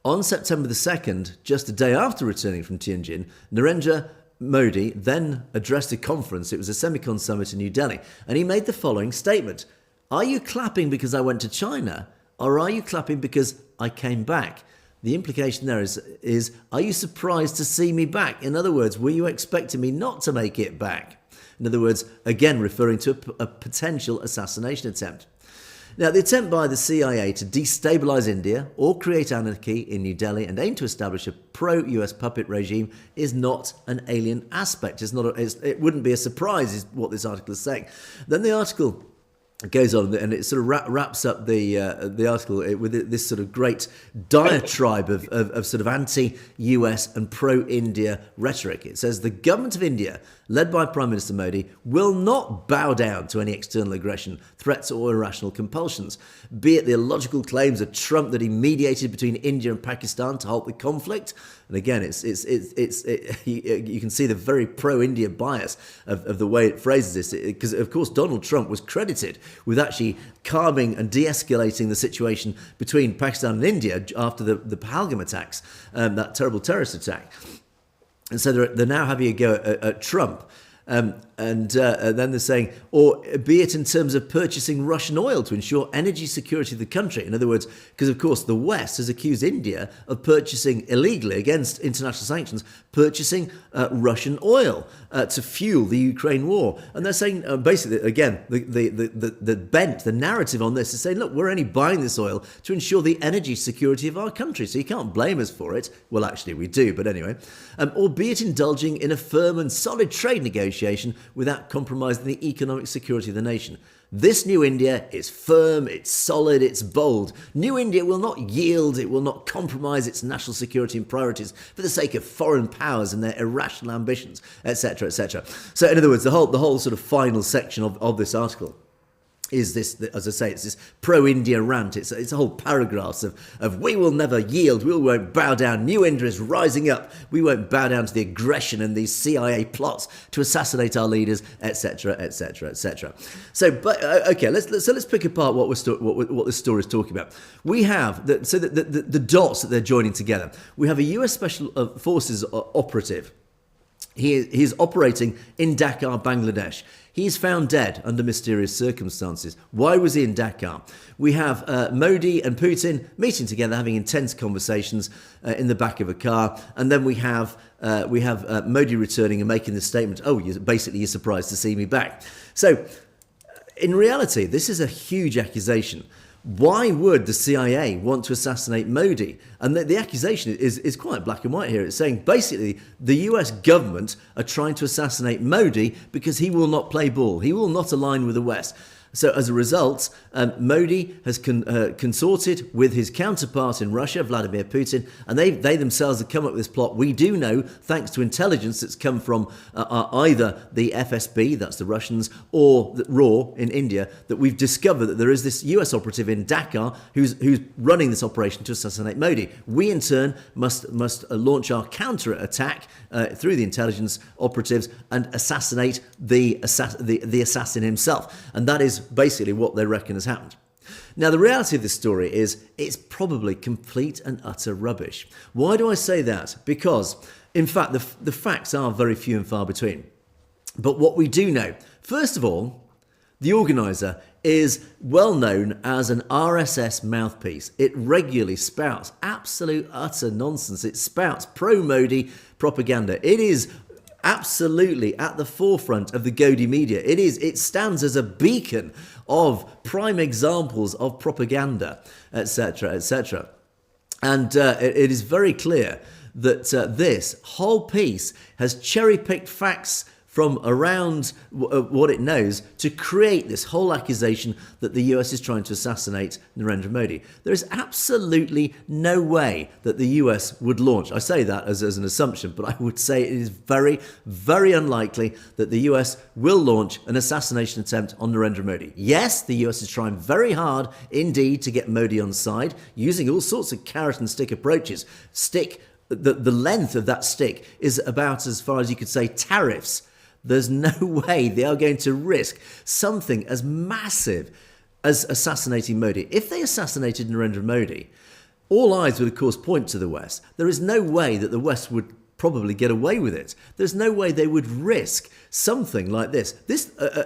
On September the 2nd, just a day after returning from Tianjin, Narendra Modi then addressed a conference. It was a Semicon summit in New Delhi, and he made the following statement: "Are you clapping because I went to China, or are you clapping because I came back?" The implication there is are you surprised to see me back? In other words, were you expecting me not to make it back? In other words, again referring to a potential assassination attempt. Now, the attempt by the CIA to destabilise India or create anarchy in New Delhi and aim to establish a pro-US puppet regime is not an alien aspect. It wouldn't be a surprise, is what this article is saying. Then the article it goes on, and it sort of wraps up the article with this sort of great diatribe of sort of anti-US and pro-India rhetoric. It says the government of India, led by Prime Minister Modi, will not bow down to any external aggression, threats, or irrational compulsions, be it the illogical claims of Trump that he mediated between India and Pakistan to halt the conflict. And again, you can see the very pro-India bias of the way it phrases this, because of course Donald Trump was credited with actually calming and de-escalating the situation between Pakistan and India after the Pahalgam attacks, that terrible terrorist attack. And so they're now having a go at Trump. And then they're saying, or be it in terms of purchasing Russian oil to ensure energy security of the country. In other words, because of course the West has accused India of purchasing illegally, against international sanctions, purchasing Russian oil to fuel the Ukraine war. And they're saying, basically, again, the narrative on this is saying, look, we're only buying this oil to ensure the energy security of our country. So you can't blame us for it. Well, actually, we do. But anyway, albeit indulging in a firm and solid trade negotiation without compromising the economic security of the nation. This new India is firm, it's solid, it's bold. New India will not yield, it will not compromise its national security and priorities for the sake of foreign powers and their irrational ambitions, etc., etc. So in other words, the whole sort of final section of this article is this, as I say, it's this pro-India rant. It's a whole paragraphs of we will never yield, we won't bow down, new India is rising up, we won't bow down to the aggression and these CIA plots to assassinate our leaders, etc., etc., etc. So, but okay, let's pick apart what this story is talking about. We have the dots that they're joining together. We have a US Special Forces operative. He is operating in Dhaka, Bangladesh. He's found dead under mysterious circumstances. Why was he in Dhaka? We have Modi and Putin meeting together, having intense conversations in the back of a car, and then we have Modi returning and making the statement, "Oh, you're surprised to see me back." So, in reality, this is a huge accusation. Why would the CIA want to assassinate Modi? And the accusation is quite black and white here. It's saying basically the US government are trying to assassinate Modi because he will not play ball. He will not align with the West. So as a result, Modi has consorted with his counterpart in Russia, Vladimir Putin, and they themselves have come up with this plot. We do know, thanks to intelligence that's come from either the FSB, that's the Russians, or the RAW in India, that we've discovered that there is this US operative in Dhaka who's running this operation to assassinate Modi. We in turn must launch our counter-attack through the intelligence operatives and assassinate the assassin himself. And that is basically what they reckon has happened. Now, the reality of this story is it's probably complete and utter rubbish. Why do I say that? Because, in fact, the facts are very few and far between. But what we do know, first of all, the organiser is well known as an RSS mouthpiece. It regularly spouts absolute utter nonsense. It spouts pro-Modi propaganda. It is absolutely at the forefront of the Godi media. It stands as a beacon of prime examples of propaganda, etc., etc. And it is very clear that this whole piece has cherry-picked facts from around what it knows to create this whole accusation that the US is trying to assassinate Narendra Modi. There is absolutely no way that the US would launch. I say that as an assumption, but I would say it is very, very unlikely that the US will launch an assassination attempt on Narendra Modi. Yes, the US is trying very hard indeed to get Modi on side, using all sorts of carrot and stick approaches. The length of that stick is about as far as you could say tariffs. There's no way they are going to risk something as massive as assassinating Modi. If they assassinated Narendra Modi, all eyes would of course point to the West. There is no way that the West would probably get away with it. There's no way they would risk something like this.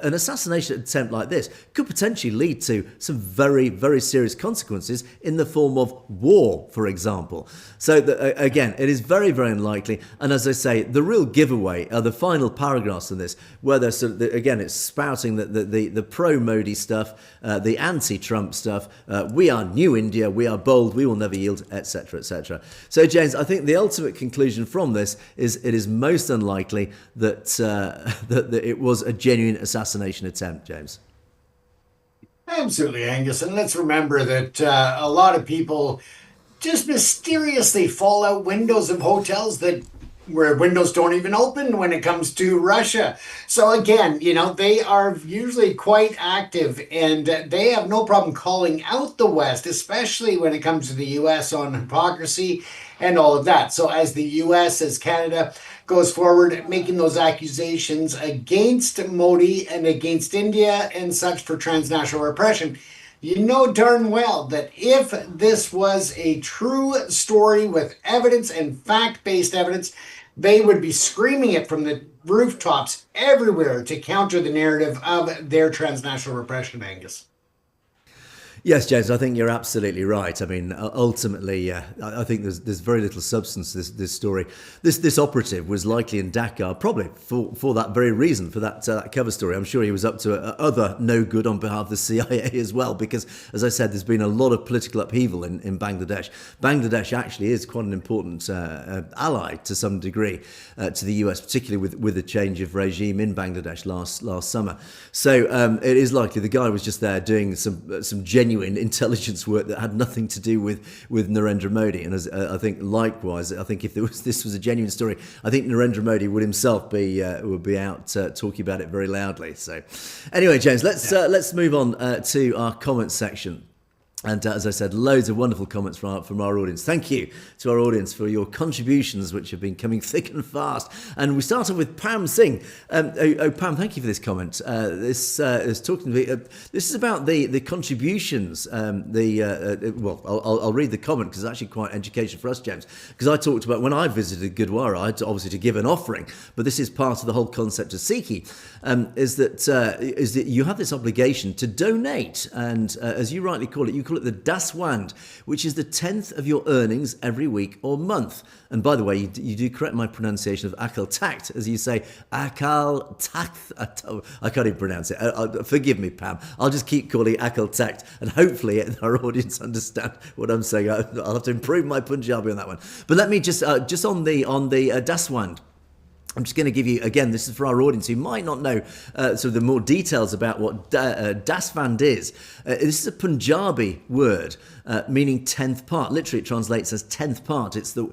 An assassination attempt like this could potentially lead to some very, very serious consequences in the form of war, for example. So again, it is very, very unlikely. And as I say, the real giveaway are the final paragraphs in this, where they're again, it's spouting the pro-Modi stuff, the anti-Trump stuff. We are new India, we are bold, we will never yield, etc., etc. So James, I think the ultimate conclusion from this is it is most unlikely that it was a genuine assassination attempt, James. Absolutely, Angus. And let's remember that a lot of people just mysteriously fall out windows of hotels that where windows don't even open when it comes to Russia. So again, they are usually quite active and they have no problem calling out the West, especially when it comes to the US on hypocrisy and all of that. So as the US, as Canada goes forward making those accusations against Modi and against India and such for transnational repression, you know darn well that if this was a true story with evidence and fact-based evidence, they would be screaming it from the rooftops everywhere to counter the narrative of their transnational repression, Angus. Yes, James, I think you're absolutely right. I mean, ultimately, I think there's very little substance to this story. This operative was likely in Dakar, probably for that very reason, for that cover story. I'm sure he was up to other no good on behalf of the CIA as well, because, as I said, there's been a lot of political upheaval in Bangladesh. Bangladesh actually is quite an important ally to some degree to the US, particularly with the change of regime in Bangladesh last summer. So it is likely the guy was just there doing some genuine intelligence work that had nothing to do with Narendra Modi. And as I think likewise, I think if this was a genuine story, I think Narendra Modi would himself be out talking about it very loudly. So anyway, James, let's move on to our comments section. And as I said, loads of wonderful comments from our audience. Thank you to our audience for your contributions, which have been coming thick and fast. And we start off with Pam Singh. Pam, thank you for this comment. This is talking to me. This is about the contributions. I'll read the comment because it's actually quite educational for us, James. Because I talked about when I visited Gurdwara, I had to, obviously to give an offering, but this is part of the whole concept of Sikhi. Is that you have this obligation to donate, and as you rightly call it, you call it the daswand, which is the 10th of your earnings every week or month. And by the way, you do correct my pronunciation of akal takt, as you say akal takt. I can't even pronounce it. Forgive me, Pam. I'll just keep calling it akal takt, and hopefully our audience understand what I'm saying. I'll have to improve my Punjabi on that one. But let me just on the daswand. I'm just going to give you, again, this is for our audience who might not know sort of the more details about what daswand is. This is a Punjabi word meaning 10th part. Literally, it translates as 10th part. It's the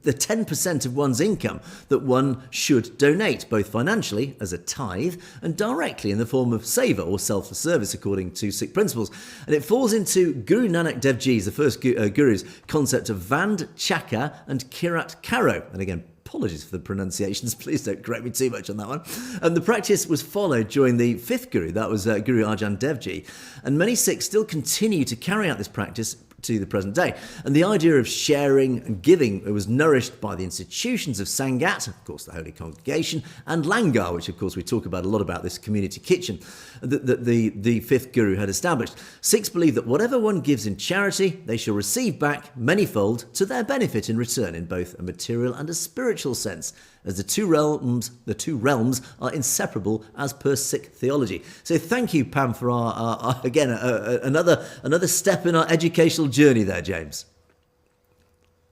10% of one's income that one should donate, both financially as a tithe and directly in the form of seva or self-service, according to Sikh principles. And it falls into Guru Nanak Dev Ji's, the first guru's, concept of Vand Chaka and Kirat Karo. And again, apologies for the pronunciations, please don't correct me too much on that one. And the practice was followed during the fifth Guru, that was Guru Arjan Dev Ji, and many Sikhs still continue to carry out this practice to the present day. And the idea of sharing and giving was nourished by the institutions of Sangat, of course the Holy Congregation, and Langar, which of course we talk about a lot about, this community kitchen that the fifth Guru had established. Sikhs believe that whatever one gives in charity, they shall receive back manyfold to their benefit in return, in both a material and a spiritual sense, as the two realms are inseparable as per Sikh theology. So thank you, Pam, for our again another step in our educational journey there, James.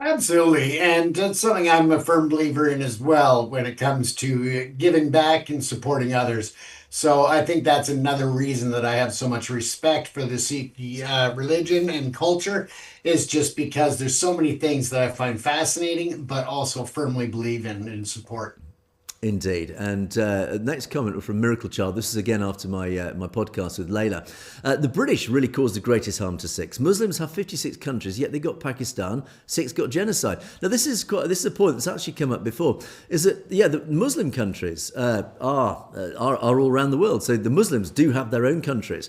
Absolutely, and that's something I'm a firm believer in as well when it comes to giving back and supporting others. So I think that's another reason that I have so much respect for the Sikh religion and culture, is just because there's so many things that I find fascinating, but also firmly believe in and support. Indeed. And next comment from Miracle Child. This is again after my podcast with Layla. The British really caused the greatest harm to Sikhs. Muslims have 56 countries, yet they got Pakistan. Sikhs got genocide. Now this is a point that's actually come up before. Is that the Muslim countries are all around the world. So the Muslims do have their own countries.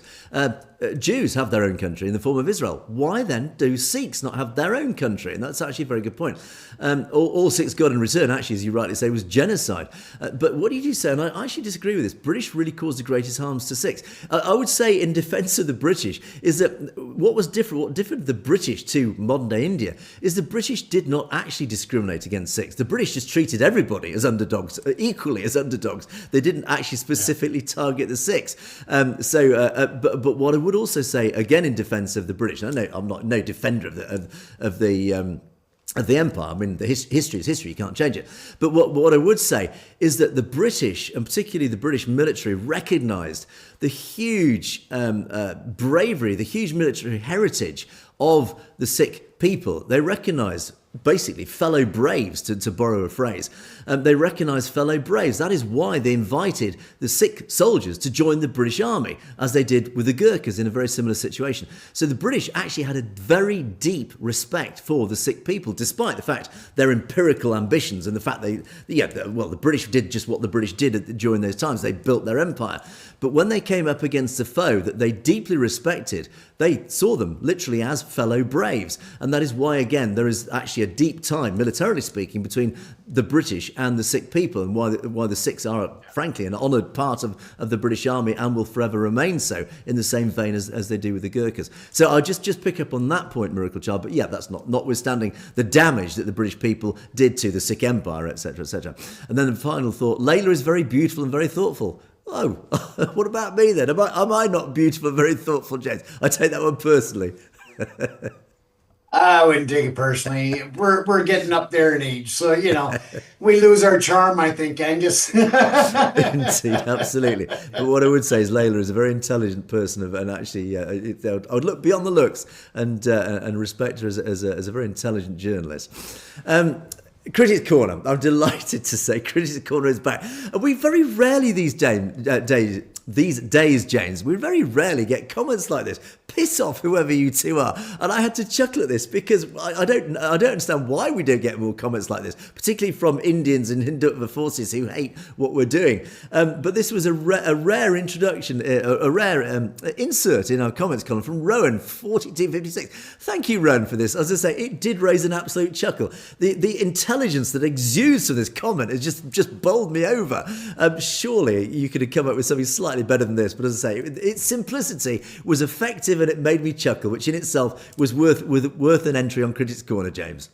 Jews have their own country in the form of Israel. Why then do Sikhs not have their own country? And that's actually a very good point. All Sikhs got in return, actually, as you rightly say, was genocide. But what did you say? And I actually disagree with this. British really caused the greatest harms to Sikhs. I would say, in defence of the British, is that what differed the British to modern day India is the British did not actually discriminate against Sikhs. The British just treated everybody as underdogs, equally as underdogs. They didn't actually specifically target the Sikhs. But what I would also say, again in defence of the British, I'm not no defender of of the empire. I mean, the history is history, you can't change it. But what I would say is that the British, and particularly the British military, recognised the huge bravery, the huge military heritage of the Sikh people. They recognised basically fellow braves, to borrow a phrase. They recognised fellow braves. That is why they invited the Sikh soldiers to join the British army, as they did with the Gurkhas in a very similar situation. So the British actually had a very deep respect for the Sikh people, despite the fact their empirical ambitions and the fact the British did just what the British did during those times. They built their empire. But when they came up against a foe that they deeply respected, they saw them literally as fellow braves. And that is why, again, there is actually a deep tie, militarily speaking, between the British and the Sikh people, and why the Sikhs are, frankly, an honoured part of the British army and will forever remain so, in the same vein as they do with the Gurkhas. So I'll just pick up on that point, Miracle Child. But yeah, that's notwithstanding the damage that the British people did to the Sikh Empire, etc., etc. And then the final thought, Layla is very beautiful and very thoughtful. Oh, what about me then? Am I not beautiful and very thoughtful, James? I take that one personally. I wouldn't take it personally. We're getting up there in age, so we lose our charm, I think, Angus. Indeed, absolutely. But what I would say is Layla is a very intelligent person, and actually, I would look beyond the looks and respect her as a very intelligent journalist. Critics Corner. I'm delighted to say Critics Corner is back. And we very rarely these days, James, we very rarely get comments like this. Piss off whoever you two are. And I had to chuckle at this because I don't understand why we don't get more comments like this, particularly from Indians and Hindutva forces who hate what we're doing. But this was a rare introduction, a rare insert in our comments column from Rowan, 4256. Thank you, Rowan, for this. As I say, it did raise an absolute chuckle. The intelligence that exudes from this comment has just bowled me over. Surely you could have come up with something slightly better than this, but as I say, its simplicity was effective and it made me chuckle, which in itself was worth an entry on Critics Corner, James.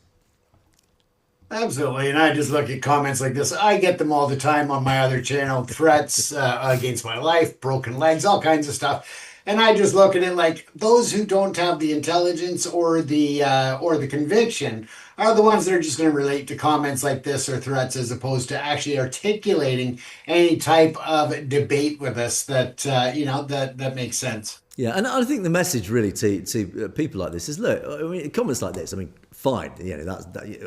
Absolutely, and I just look at comments like this. I get them all the time on my other channel, threats against my life, broken legs, all kinds of stuff. And I just look at it like those who don't have the intelligence or the conviction are the ones that are just going to relate to comments like this or threats, as opposed to actually articulating any type of debate with us that makes sense. Yeah, and I think the message really to people like this is, look, I mean, comments like this, I mean, fine,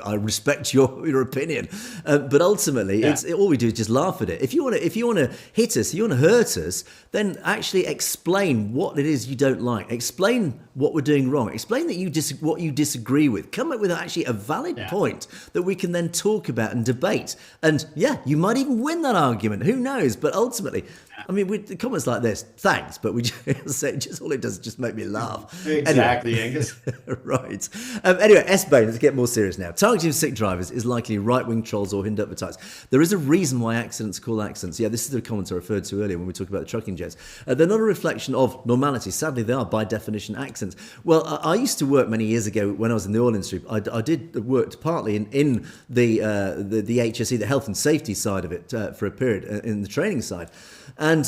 I respect your opinion, but ultimately, all we do is just laugh at it. If you want to hit us, you want to hurt us, then actually explain what it is you don't like. Explain what we're doing wrong. Explain that what you disagree with. Come up with actually a valid point that we can then talk about and debate. And you might even win that argument. Who knows? But ultimately, I mean, with comments like this, thanks, but we just say all it does is just make me laugh. Exactly, Angus. Right. Anyway, S-Bane, let's get more serious now. Targeting Sikh drivers is likely right-wing trolls or Hindutva types. There is a reason why accidents are called accidents. Yeah, this is the comment I referred to earlier when we talked about the trucking jets. They're not a reflection of normality. Sadly, they are, by definition, accidents. Well, I used to work many years ago when I was in the oil industry. I did work partly in the HSE, the health and safety side of it, for a period, in the training side. And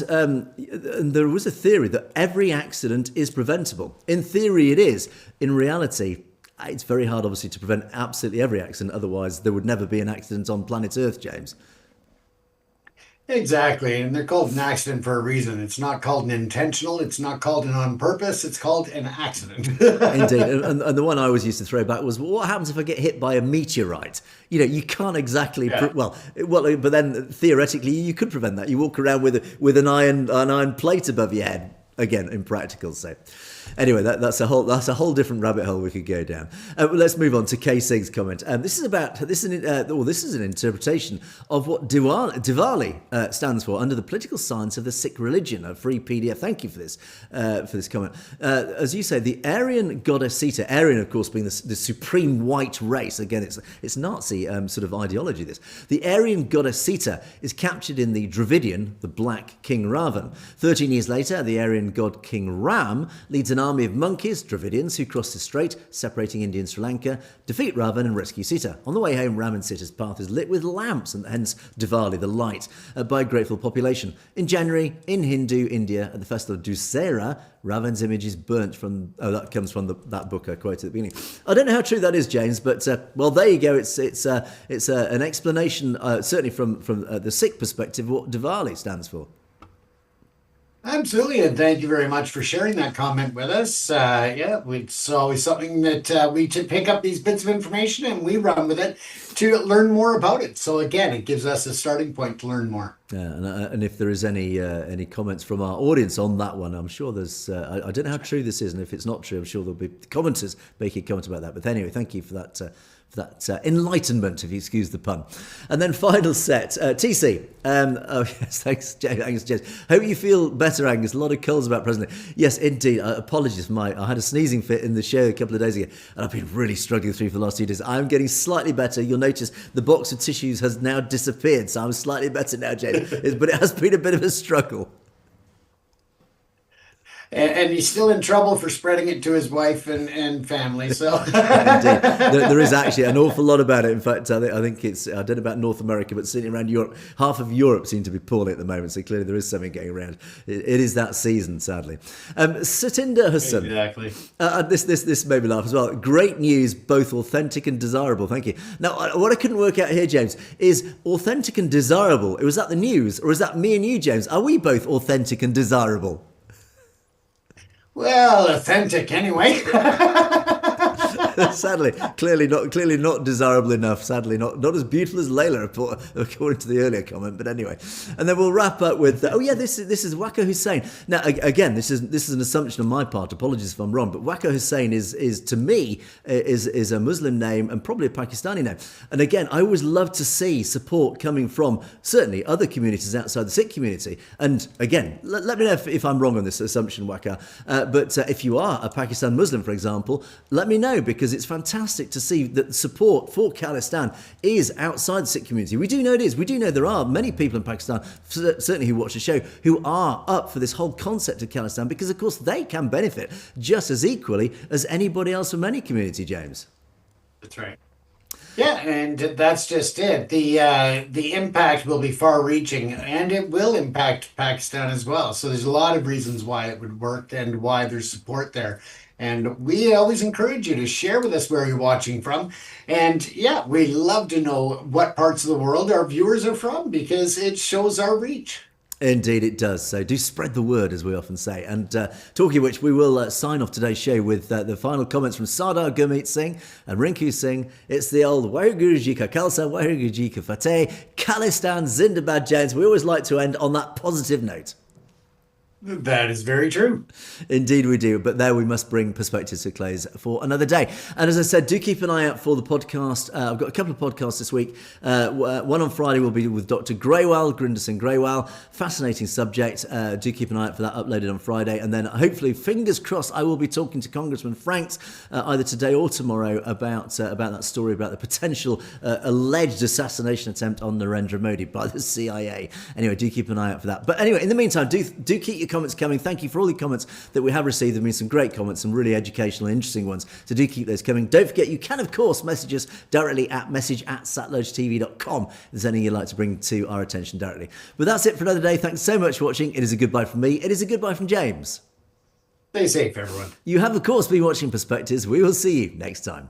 there was a theory that every accident is preventable. In theory, it is. In reality, it's very hard, obviously, to prevent absolutely every accident. Otherwise, there would never be an accident on planet Earth, James. Exactly, and they're called an accident for a reason. It's not called an intentional, it's not called an on purpose, it's called an accident. Indeed, and the one I always used to throw back was, well, what happens if I get hit by a meteorite? You can't exactly, but then theoretically you could prevent that. You walk around with an iron plate above your head. Again, impractical, so. Anyway, that's a whole different rabbit hole we could go down. Let's move on to K-Sig's comment. This is an interpretation of what Diwali stands for under the political science of the Sikh religion. A free PDF. Thank you for this comment. As you say, the Aryan goddess Sita. Aryan, of course, being the supreme white race. Again, it's Nazi sort of ideology. This the Aryan goddess Sita is captured in the Dravidian, the Black King Ravan. 13 years later, the Aryan god King Ram leads an an army of monkeys, Dravidians, who cross the strait, separating India and Sri Lanka, defeat Ravan and rescue Sita. On the way home, Ram and Sita's path is lit with lamps, and hence Diwali, the light, by a grateful population. In January, in Hindu India, at the festival of Dussehra, Ravan's image is burnt from... Oh, that comes from that book I quoted at the beginning. I don't know how true that is, James, but, well, there you go. It's an explanation, certainly from the Sikh perspective, what Diwali stands for. Absolutely, and thank you very much for sharing that comment with us. It's always something that we to pick up these bits of information and we run with it to learn more about it. So again, it gives us a starting point to learn more. Yeah, and if there is any comments from our audience on that one, I'm sure there's... I don't know how true this is, and if it's not true, I'm sure there'll be commenters making a comment about that. But anyway, thank you for that enlightenment, if you excuse the pun. And then final set, TC. Oh yes, thanks, Angus. James. Hope you feel better, Angus. A lot of calls about presently. Yes, indeed. Apologies for I had a sneezing fit in the show a couple of days ago, and I've been really struggling through for the last 2 days. I'm getting slightly better. You'll notice the box of tissues has now disappeared, so I'm slightly better now, James. But it has been a bit of a struggle. And he's still in trouble for spreading it to his wife and family. So Indeed. There is actually an awful lot about it. In fact, I think it's, I don't know about North America, but certainly around Europe, half of Europe seem to be poorly at the moment. So clearly there is something going around. It is that season, sadly. Satinder Hassan. Exactly. This made me laugh as well. Great news, both authentic and desirable. Thank you. Now, what I couldn't work out here, James, is authentic and desirable. Was that the news, or is that me and you, James? Are we both authentic and desirable? Well, authentic anyway. Sadly, clearly not desirable enough. Sadly, not as beautiful as Layla, according to the earlier comment. But anyway, and then we'll wrap up with this is Waqar Hussain. Now, again, this is an assumption on my part. Apologies if I'm wrong, but Waqar Hussain is to me is a Muslim name and probably a Pakistani name. And again, I always love to see support coming from certainly other communities outside the Sikh community. And again, let me know if I'm wrong on this assumption, Waqar. But if you are a Pakistan Muslim, for example, let me know, because it's fantastic to see that support for Khalistan is outside the Sikh community. We do know it is. We do know there are many people in Pakistan, certainly who watch the show, who are up for this whole concept of Khalistan, because of course they can benefit just as equally as anybody else from any community, James. That's right. Yeah, and that's just it. The impact will be far-reaching, and it will impact Pakistan as well. So there's a lot of reasons why it would work and why there's support there. And we always encourage you to share with us where you're watching from. And yeah, we love to know what parts of the world our viewers are from, because it shows our reach. Indeed it does. So do spread the word, as we often say. And talking of which, we will sign off today's show with the final comments from Sardar Gurmeet Singh and Rinku Singh. It's the old Waheguru Ji Ka Khalsa, Waheguru Ji Ka Fateh, Khalistan Zindabad, James. We always like to end on that positive note. That is very true. Indeed we do, but there we must bring perspectives to close for another day. And as I said, do keep an eye out for the podcast. I've got a couple of podcasts this week. One on Friday will be with Dr. Graywell, Grinder Singh Graywell. Fascinating subject. Do keep an eye out for that, uploaded on Friday. And then hopefully, fingers crossed, I will be talking to Congressman Franks either today or tomorrow about that story about the potential alleged assassination attempt on Narendra Modi by the CIA. Anyway, do keep an eye out for that. But anyway, in the meantime, do keep your comments coming. Thank you for all the comments that we have received. There have been some great comments, some really educational, interesting ones. So do keep those coming. Don't forget, you can, of course, message us directly at message@satlogetv.com if there's anything you'd like to bring to our attention directly. But that's it for another day. Thanks so much for watching. It is a goodbye from me. It is a goodbye from James. Stay safe, everyone. You have, of course, been watching Perspectives. We will see you next time.